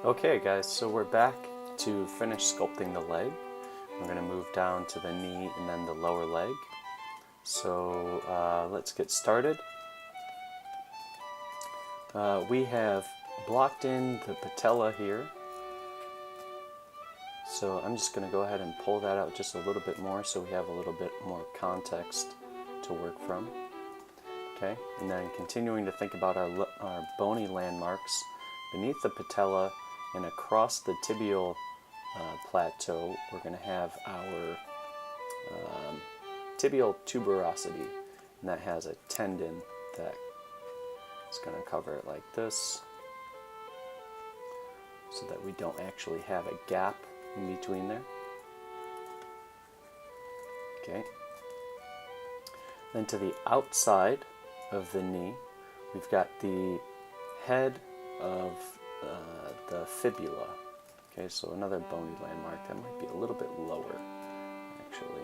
Okay guys, so we're back to finish sculpting the leg. We're going to move down to the knee and then the lower leg. So let's get started. We have blocked in the patella here. So I'm just going to go ahead and pull that out just a little bit more so we have a little bit more context to work from. Okay, and then continuing to think about our bony landmarks beneath the patella and across the tibial plateau, we're going to have our tibial tuberosity, and that has a tendon that is going to cover it like this, so that we don't actually have a gap in between there. Okay. Then to the outside of the knee, we've got the head of the fibula. Okay, so another bony landmark that might be a little bit lower, actually.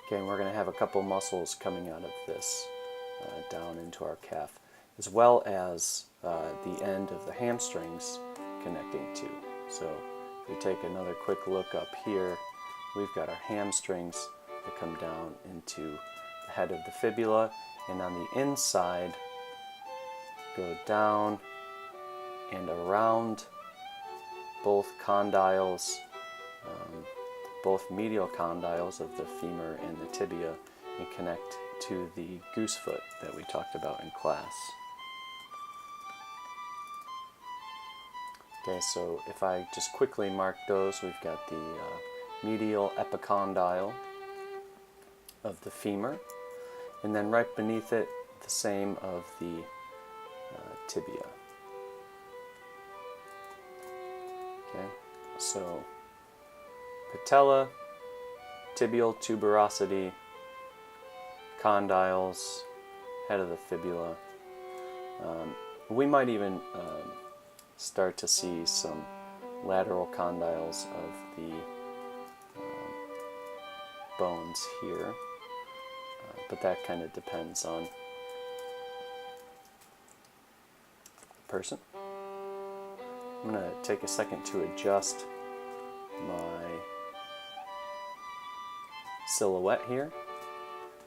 Okay, and we're going to have a couple muscles coming out of this down into our calf, as well as the end of the hamstrings connecting to. So if we take another quick look up here, we've got our hamstrings that come down into the head of the fibula, and on the inside go down and around both condyles, both medial condyles of the femur and the tibia, and connect to the goose foot that we talked about in class. Okay, so if I just quickly mark those, we've got the medial epicondyle of the femur, and then right beneath it, the same of the tibia. Okay, so patella, tibial tuberosity, condyles, head of the fibula. We might even start to see some lateral condyles of the bones here, but that kind of depends on the person. I'm going to take a second to adjust my silhouette here.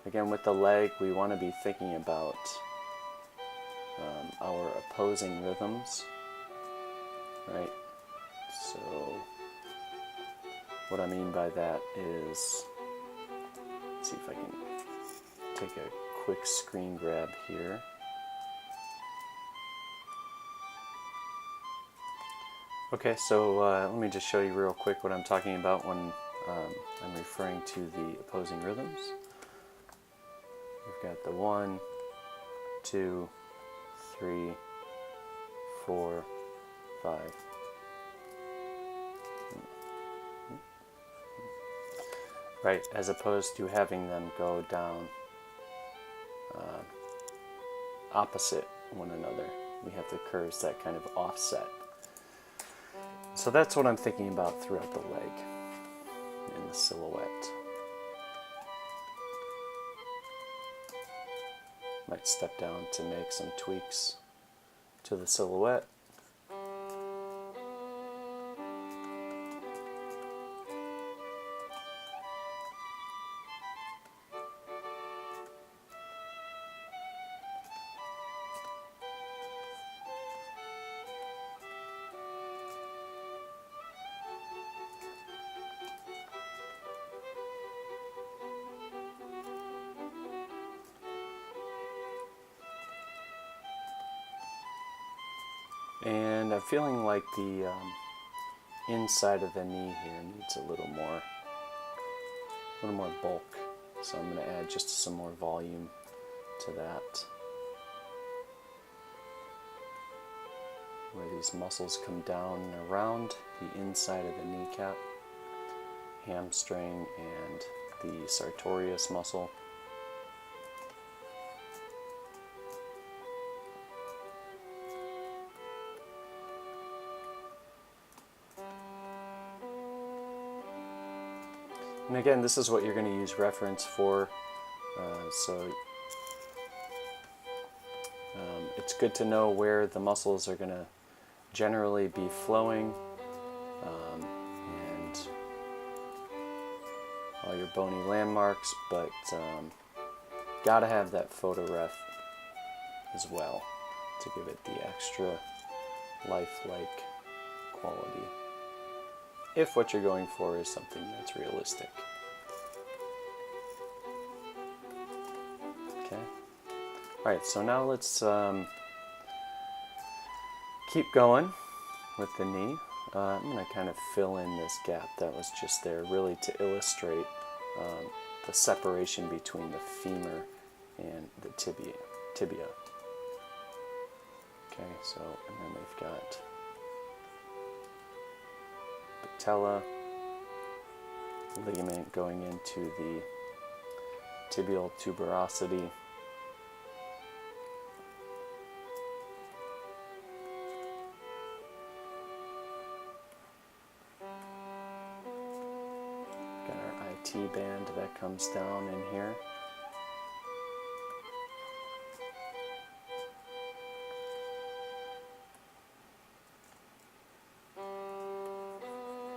Again, with the leg, we want to be thinking about our opposing rhythms, right? So what I mean by that is, let's see if I can take a quick screen grab here. Okay, so let me just show you real quick what I'm talking about when I'm referring to the opposing rhythms. We've got the 1, 2, 3, 4, 5. Right, as opposed to having them go down opposite one another. We have the curves that kind of offset. So that's what I'm thinking about throughout the leg in the silhouette. Might step down to make some tweaks to the silhouette. And I'm feeling like the inside of the knee here needs a little more bulk. So I'm going to add just some more volume to that, where these muscles come down and around the inside of the kneecap, hamstring, and the sartorius muscle. And again, this is what you're going to use reference for, so it's good to know where the muscles are going to generally be flowing, and all your bony landmarks, but gotta have that photo ref as well to give it the extra lifelike quality, if what you're going for is something that's realistic. Okay. Alright, so now let's keep going with the knee. I'm going to kind of fill in this gap that was just there, really to illustrate the separation between the femur and the tibia. Okay, so, and then we've got patella, ligament going into the tibial tuberosity. Got our IT band that comes down in here.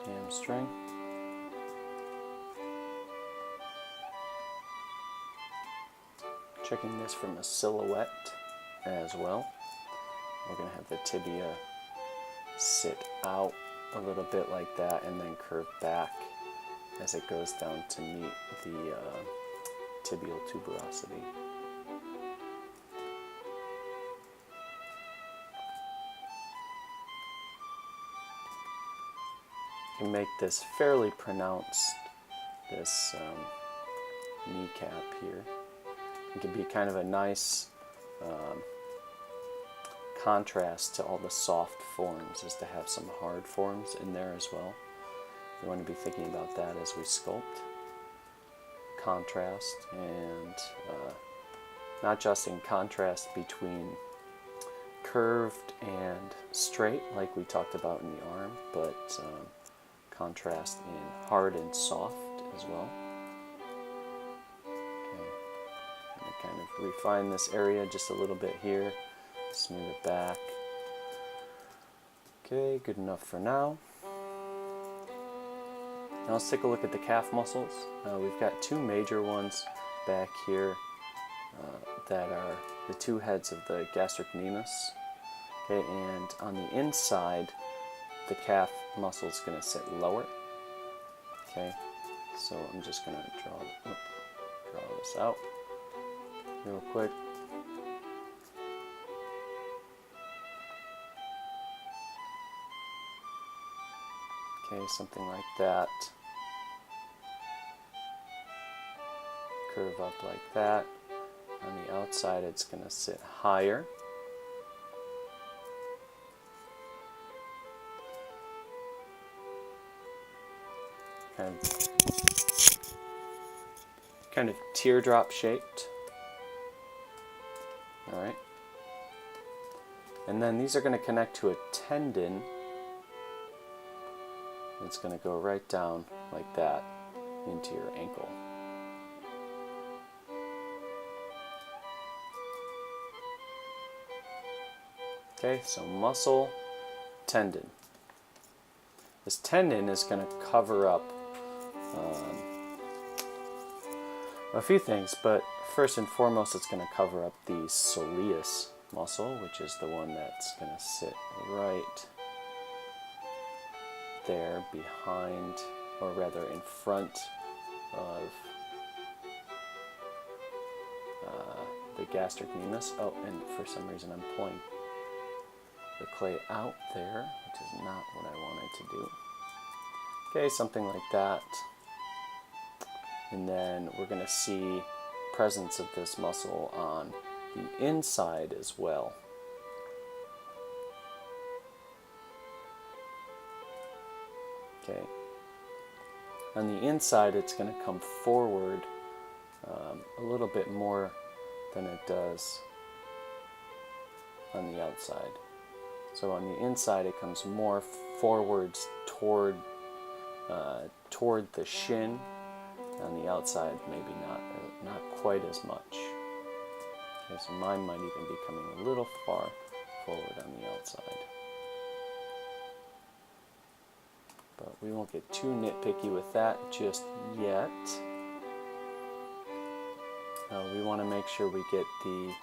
Hamstring. Checking this from a silhouette as well. We're going to have the tibia sit out a little bit like that and then curve back as it goes down to meet the tibial tuberosity. You can make this fairly pronounced, this kneecap here. It can be kind of a nice contrast to all the soft forms, is to have some hard forms in there as well. We want to be thinking about that as we sculpt. Contrast, and not just in contrast between curved and straight like we talked about in the arm, but contrast in hard and soft as well. Okay. I'm going to kind of refine this area just a little bit here, smooth it back. Okay, good enough for now. Now let's take a look at the calf muscles. We've got two major ones back here that are the two heads of the gastrocnemius. Okay, and on the inside, the calf muscle is going to sit lower. Okay, so I'm just going to draw this out real quick. Okay, something like that. Curve up like that. On the outside, it's going to sit higher. Kind of teardrop shaped. Alright. And then these are going to connect to a tendon. It's going to go right down like that into your ankle. Okay, so muscle, tendon. This tendon is going to cover up a few things, but first and foremost it's going to cover up the soleus muscle, which is the one that's going to sit right there behind, or rather in front of the gastrocnemius. Oh, and for some reason I'm pulling the clay out there, which is not what I wanted to do. Okay, something like that. And then we're going to see presence of this muscle on the inside as well. Okay. On the inside, it's going to come forward a little bit more than it does on the outside. So on the inside, it comes more forwards toward the shin. On the outside, maybe not quite as much. Okay, so mine might even be coming a little far forward on the outside. But we won't get too nitpicky with that just yet. We want to make sure we get the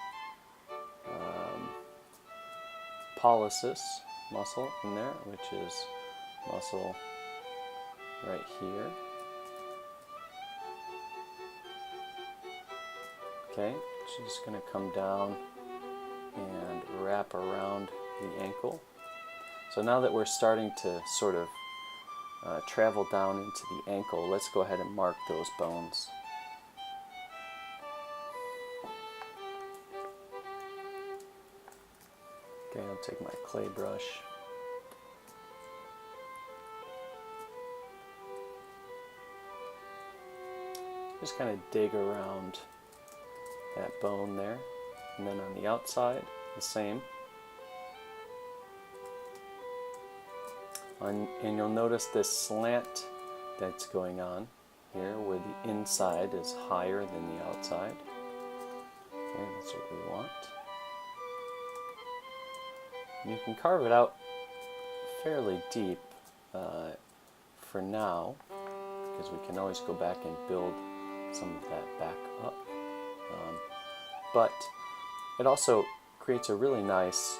Pollicis muscle in there, which is muscle right here. Okay, she's just going to come down and wrap around the ankle. So now that we're starting to sort of travel down into the ankle, let's go ahead and mark those bones. Okay, I'll take my clay brush. Just kind of dig around that bone there. And then on the outside, the same. And you'll notice this slant that's going on here, where the inside is higher than the outside. Okay, that's what we want. You can carve it out fairly deep for now, because we can always go back and build some of that back up. But it also creates a really nice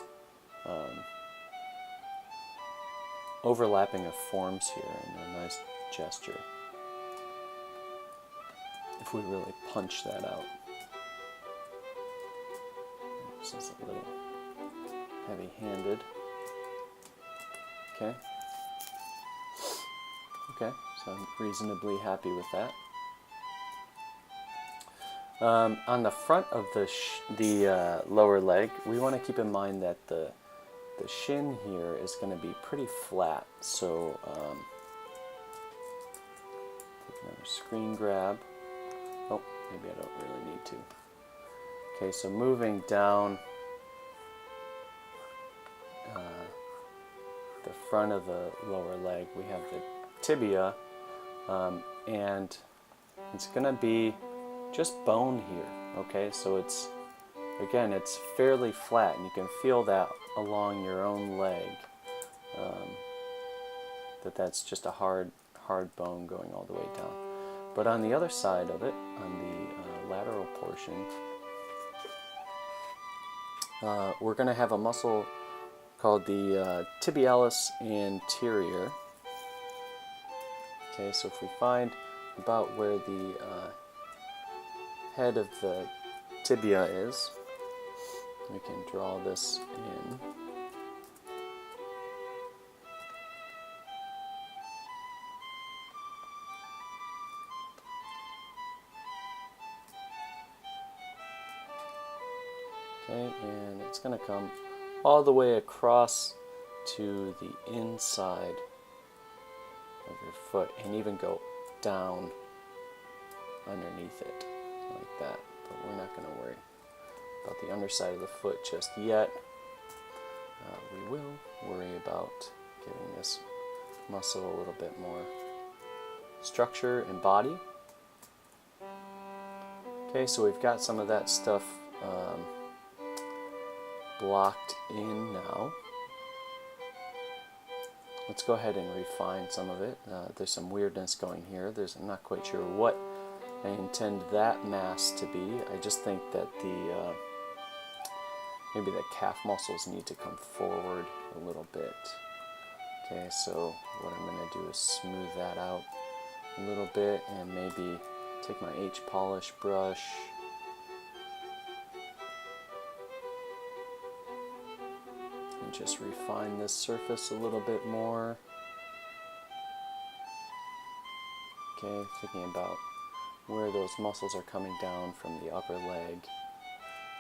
overlapping of forms here and a nice gesture if we really punch that out. This is a little heavy-handed. Okay. Okay, so I'm reasonably happy with that. On the front of the lower leg, we want to keep in mind that the shin here is going to be pretty flat. So take another screen grab. Oh, maybe I don't really need to. Okay, so moving down the front of the lower leg, we have the tibia, and it's going to be just bone here. Okay, so it's, again, it's fairly flat, and you can feel that along your own leg, that's just a hard bone going all the way down. But on the other side of it, on the lateral portion, we're going to have a muscle called the tibialis anterior. Okay, so if we find about where the head of the tibia is, we can draw this in. Okay, and it's going to come all the way across to the inside of your foot and even go down underneath it like that. But we're not going to worry about the underside of the foot just yet. We will worry about giving this muscle a little bit more structure and body. Okay, so we've got some of that stuff blocked in now. Let's go ahead and refine some of it. There's some weirdness going here. I'm not quite sure what I intend that mass to be. I just think that maybe the calf muscles need to come forward a little bit. Okay, so what I'm going to do is smooth that out a little bit and maybe take my H polish brush and just refine this surface a little bit more. Okay, thinking about where those muscles are coming down from the upper leg,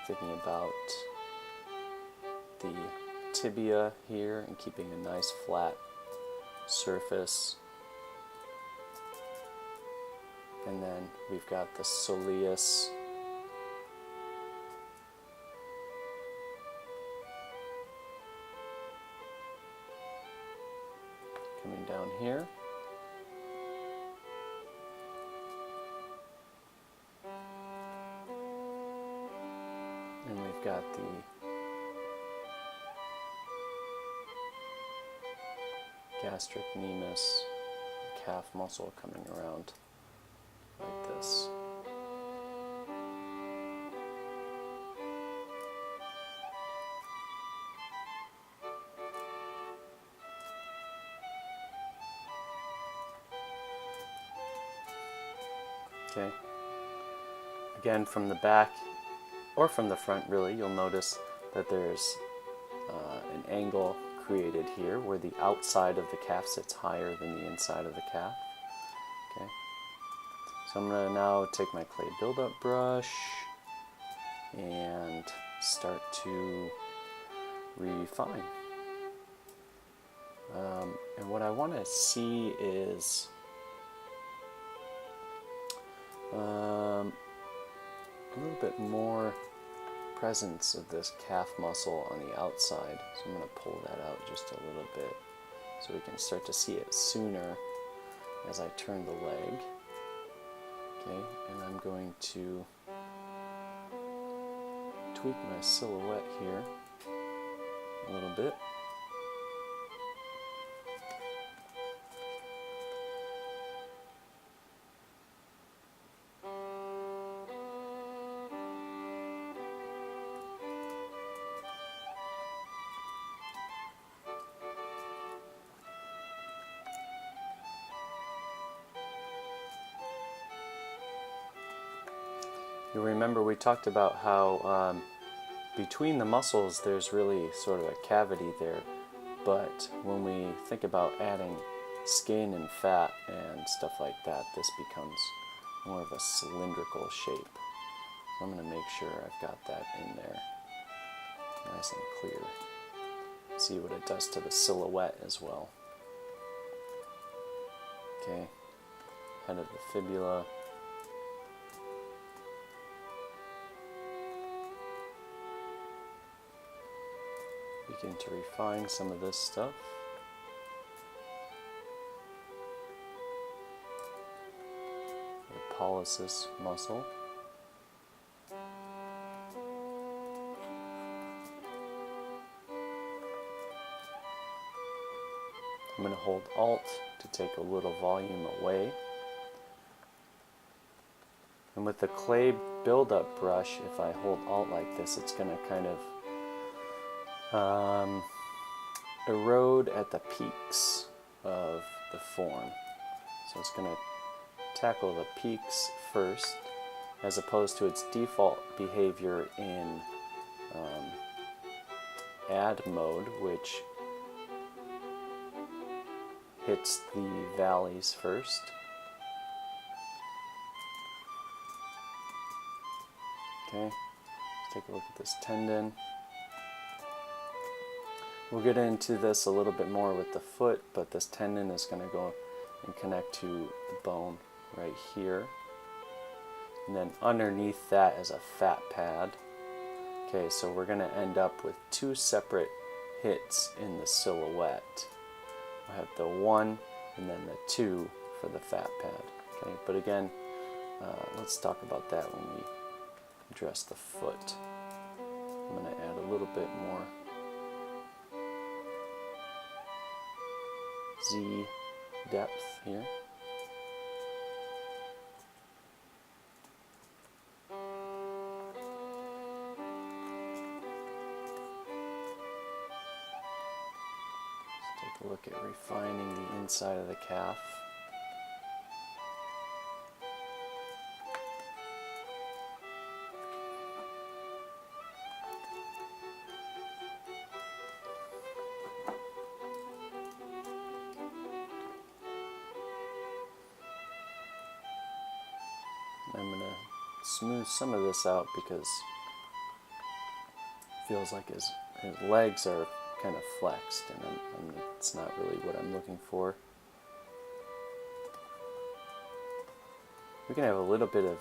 thinking about the tibia here and keeping a nice flat surface. And then we've got the soleus coming down here. we've got the gastrocnemius calf muscle coming around like this. Okay. Again, from the back or from the front, really, you'll notice that there's an angle created here where the outside of the calf sits higher than the inside of the calf. Okay. So I'm going to now take my clay buildup brush and start to refine. And what I want to see is a little bit more presence of this calf muscle on the outside. So I'm going to pull that out just a little bit so we can start to see it sooner as I turn the leg. Okay, and I'm going to tweak my silhouette here a little bit. You remember we talked about how between the muscles there's really sort of a cavity there, but when we think about adding skin and fat and stuff like that, this becomes more of a cylindrical shape. So I'm going to make sure I've got that in there nice and clear. See what it does to the silhouette as well. Okay, head of the fibula. Begin to refine some of this stuff. The Pollicis muscle. I'm going to hold Alt to take a little volume away. And with the clay buildup brush, if I hold Alt like this, it's going to kind of erode at the peaks of the form. So it's going to tackle the peaks first, as opposed to its default behavior in add mode, which hits the valleys first. Okay, let's take a look at this tendon. We'll get into this a little bit more with the foot, but this tendon is going to go and connect to the bone right here. And then underneath that is a fat pad. Okay, so we're going to end up with two separate hits in the silhouette. I have the 1 and then the 2 for the fat pad. Okay, but again, let's talk about that when we address the foot. I'm going to add a little bit more Z depth here. Let's take a look at refining the inside of the calf. I'm going to smooth some of this out because it feels like his legs are kind of flexed, and it's not really what I'm looking for. We can have a little bit of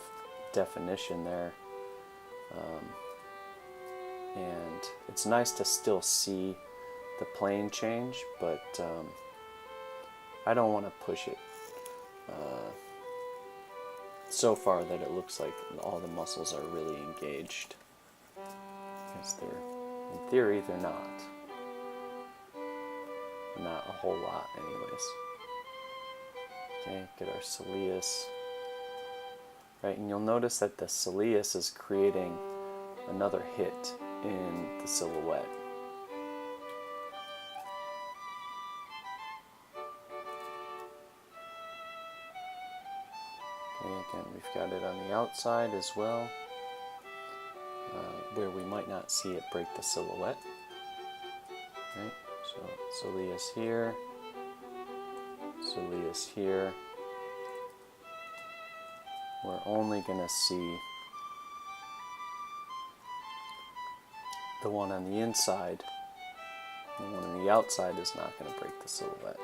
definition there, and it's nice to still see the plane change, but I don't want to push it so far that it looks like all the muscles are really engaged. Okay. because in theory, they're not. Not a whole lot, anyways. Okay, get our soleus. Right, and you'll notice that the soleus is creating another hit in the silhouette. Okay, again, we've got it on the outside as well, where we might not see it break the silhouette. Right, so soleus here, soleus here. We're only going to see the one on the inside. The one on the outside is not going to break the silhouette.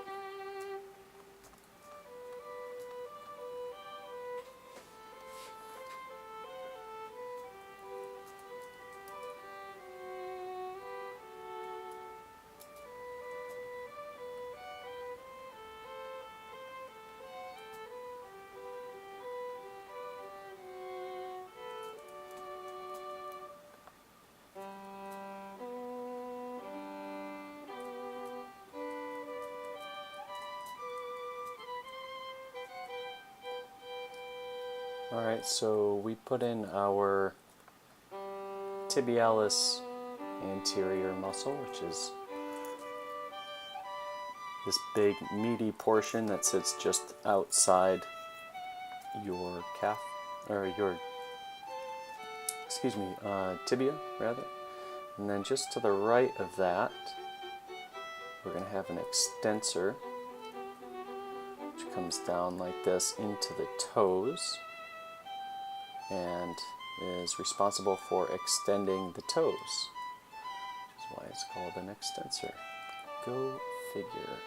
Alright, so we put in our tibialis anterior muscle, which is this big meaty portion that sits just outside your calf, or your, tibia rather. And then just to the right of that, we're going to have an extensor, which comes down like this into the toes, and is responsible for extending the toes, which is why it's called an extensor. Go figure.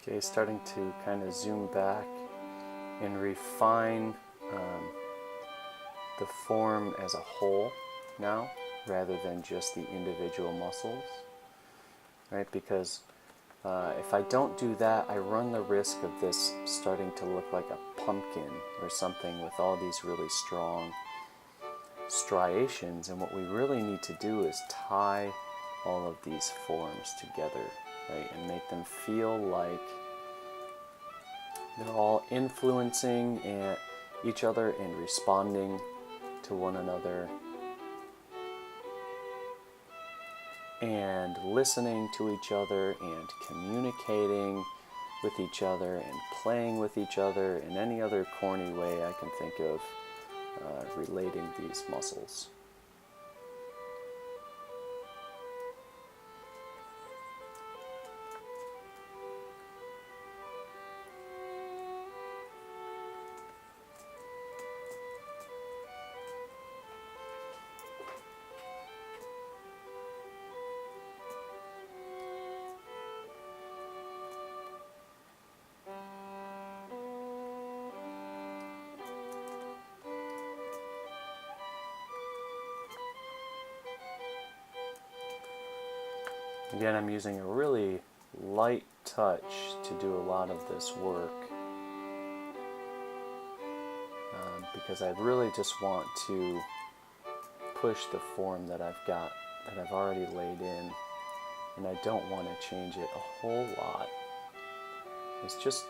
Okay, starting to kind of zoom back and refine the form as a whole now, rather than just the individual muscles, right? Because if I don't do that, I run the risk of this starting to look like a pumpkin or something with all these really strong striations, and what we really need to do is tie all of these forms together, right, and make them feel like they're all influencing each other and responding to one another and listening to each other and communicating with each other and playing with each other in any other corny way I can think of relating these muscles. Again, I'm using a really light touch to do a lot of this work because I really just want to push the form that I've got, that I've already laid in, and I don't want to change it a whole lot. It's just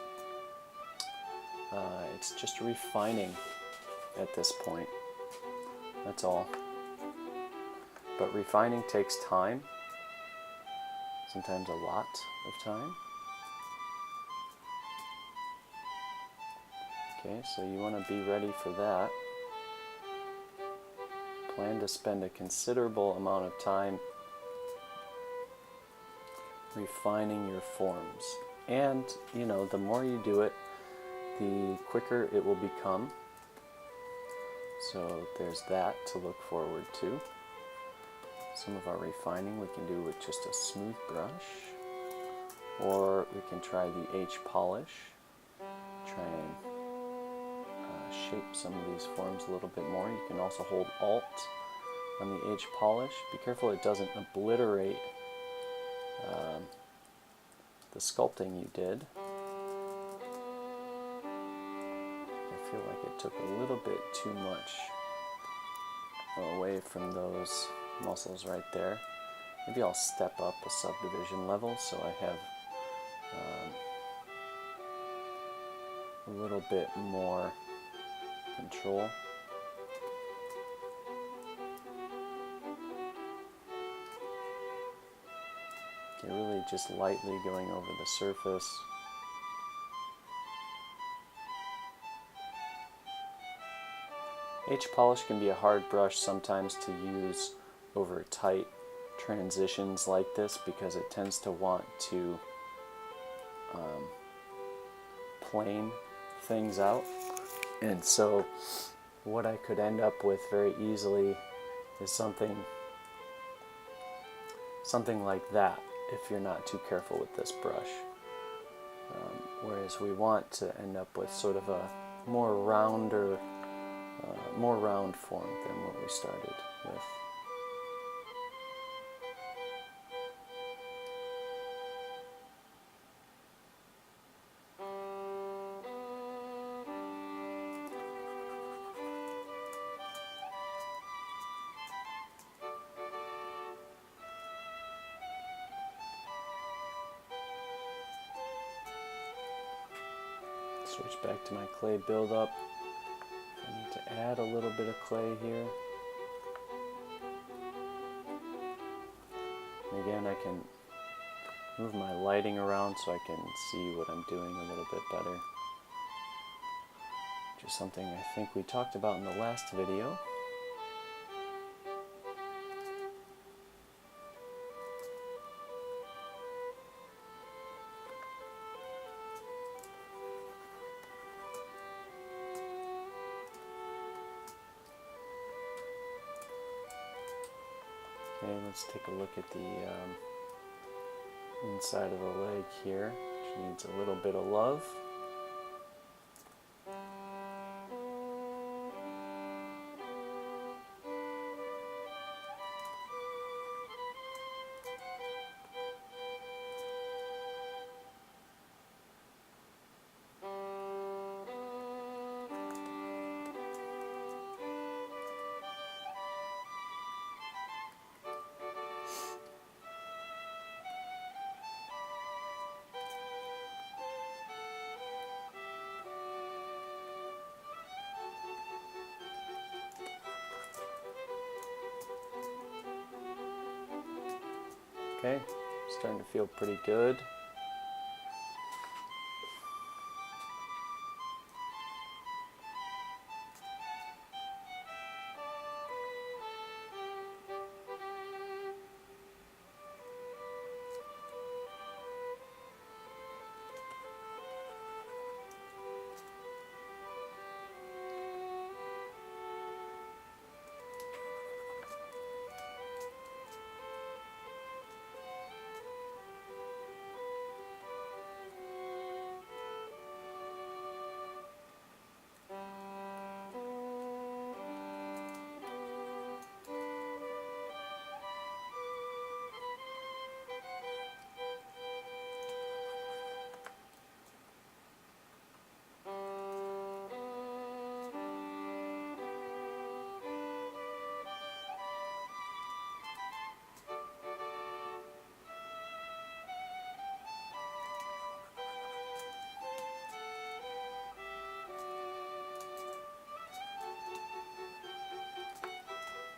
refining at this point, that's all. But refining takes time. Sometimes a lot of time. Okay, so you want to be ready for that. Plan to spend a considerable amount of time refining your forms. And, you know, the more you do it, the quicker it will become. So there's that to look forward to. Some of our refining we can do with just a smooth brush, Or we can try the H polish, try and shape some of these forms a little bit more. You can also hold Alt on the H polish. Be careful it doesn't obliterate the sculpting you did. I feel like it took a little bit too much away from those muscles right there. Maybe I'll step up a subdivision level so I have a little bit more control. Okay, really just lightly going over the surface. H polish can be a hard brush sometimes to use over tight transitions like this because it tends to want to plane things out. And so what I could end up with very easily is something like that if you're not too careful with this brush. Whereas we want to end up with sort of a more round form than what we started with. Switch back to my clay buildup. I need to add a little bit of clay here. And again, I can move my lighting around so I can see what I'm doing a little bit better. Which is something I think we talked about in the last video. Okay, let's take a look at the inside of the leg here, which needs a little bit of love. Okay, starting to feel pretty good.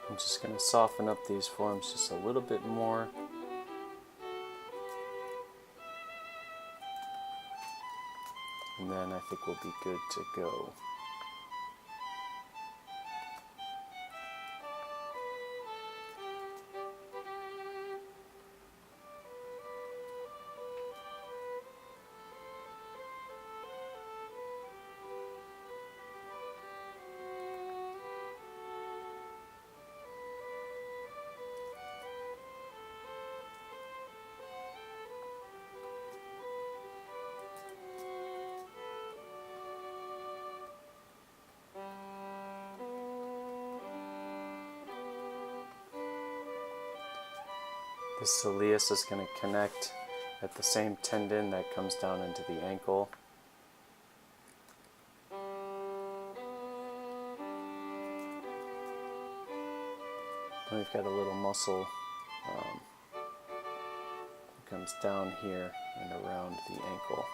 I'm just going to soften up these forms just a little bit more. And then I think we'll be good to go. The soleus is going to connect at the same tendon that comes down into the ankle. And we've got a little muscle that comes down here and around the ankle.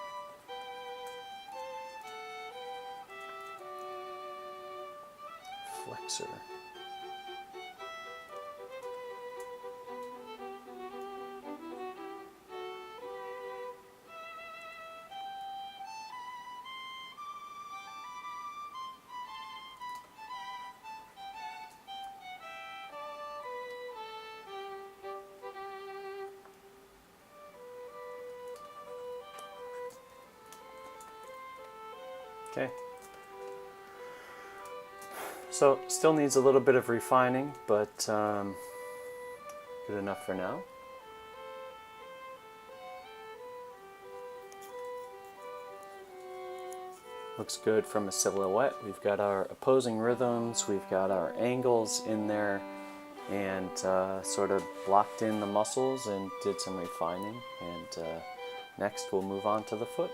Flexor. Okay. So still needs a little bit of refining, but good enough for now. Looks good from a silhouette. We've got our opposing rhythms, we've got our angles in there, and sort of blocked in the muscles and did some refining. And next we'll move on to the foot.